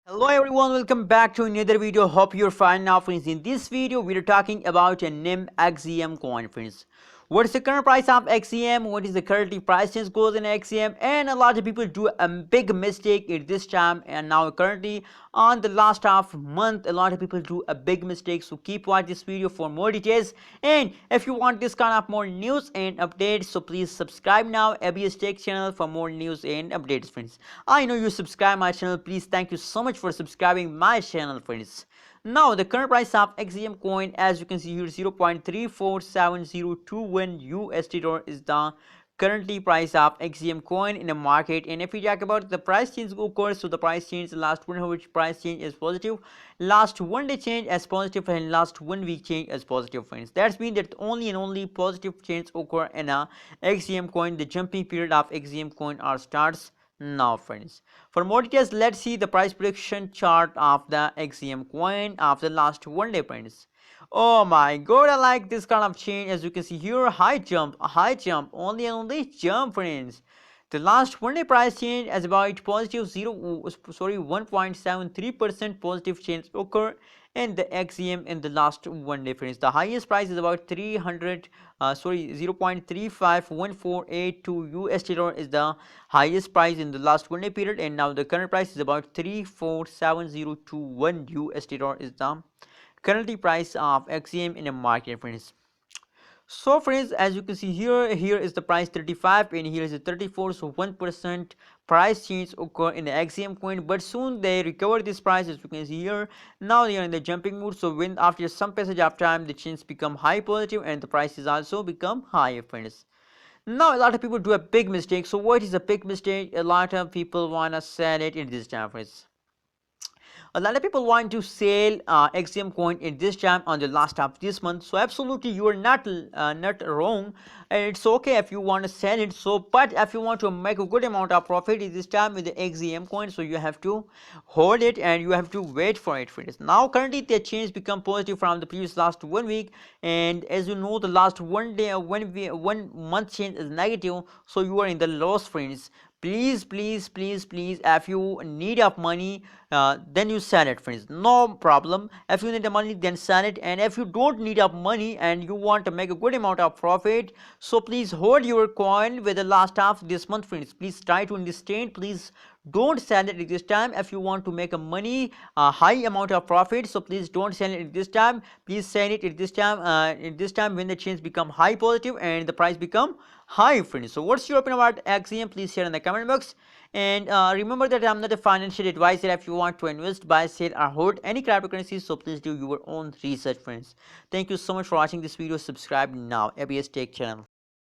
Hello everyone, welcome back to another video. Hope you're fine now, friends. In this video we are talking about a Nem XEM coin, friends. What is the current price of XEM? What is the currently price change goes in XEM? And a lot of people do a big mistake at this time, and now currently on the last half month a lot of people do a big mistake. So keep watching this video for more details, and if you want this kind of more news and updates, so please subscribe now ABS Tech channel for more news and updates, friends. I know you subscribe my channel. Please, thank you so much for subscribing my channel, friends. Now the current price of XEM coin, as you can see here, 0.347021 USD dollar is the currently price of XEM coin in the market. And if we talk about the price change, of course, so the price change, the last 1 hour price change is positive, last 1 day change as positive, and last 1 week change as positive, friends. That's mean that only and only positive change occur in a XEM coin. The jumping period of XEM coin are starts now, friends. For more details, let's see the price prediction chart of the XEM coin of the last 1 day, friends. Oh my god, I like this kind of change. As you can see here, high jump, only and only jump, friends. The last 1 day price change is about positive 1.73% positive change occur in the XEM in the last 1 day, friends. The highest price is about 0.351482 USD dollar is the highest price in the last 1 day period, and now the current price is about 347021 USD dollar is the currently price of XEM in the market, friends. So friends, as you can see here is the price 35 and here is the 34, so 1% price change occur in the XEM coin, but soon they recover this price. As you can see here, now they are in the jumping mood. So when after some passage of time the change become high positive and the prices also become high, friends. Now a lot of people do a big mistake. So what is a big mistake? A lot of people wanna sell it in this time, friends. A lot of people want to sell XM coin at this time on the last of this month. So absolutely you are not wrong. It's okay if you want to sell it. So but if you want to make a good amount of profit at this time with the XM coin, so you have to hold it and you have to wait for it, friends. Now currently the change become positive from the previous last 1 week, and as you know the last 1 day 1 month change is negative, so you are in the loss, friends. Please if you need of money, then you sell it, friends. No problem. If you need the money, then sell it. And if you don't need of money and you want to make a good amount of profit, so please hold your coin with the last half this month, friends. Please try to understand. Please don't sell it at this time. If you want to make a money high amount of profit, so please don't sell it at this time. Please sell it at this time when the change become high positive and the price become high, friends. So what's your opinion about XEM? Please share in the comment box. And remember that I'm not a financial advisor. If you want to invest, buy, sell, or hold any cryptocurrency, so please do your own research, friends. Thank you so much for watching this video. Subscribe now, ABS Tech channel.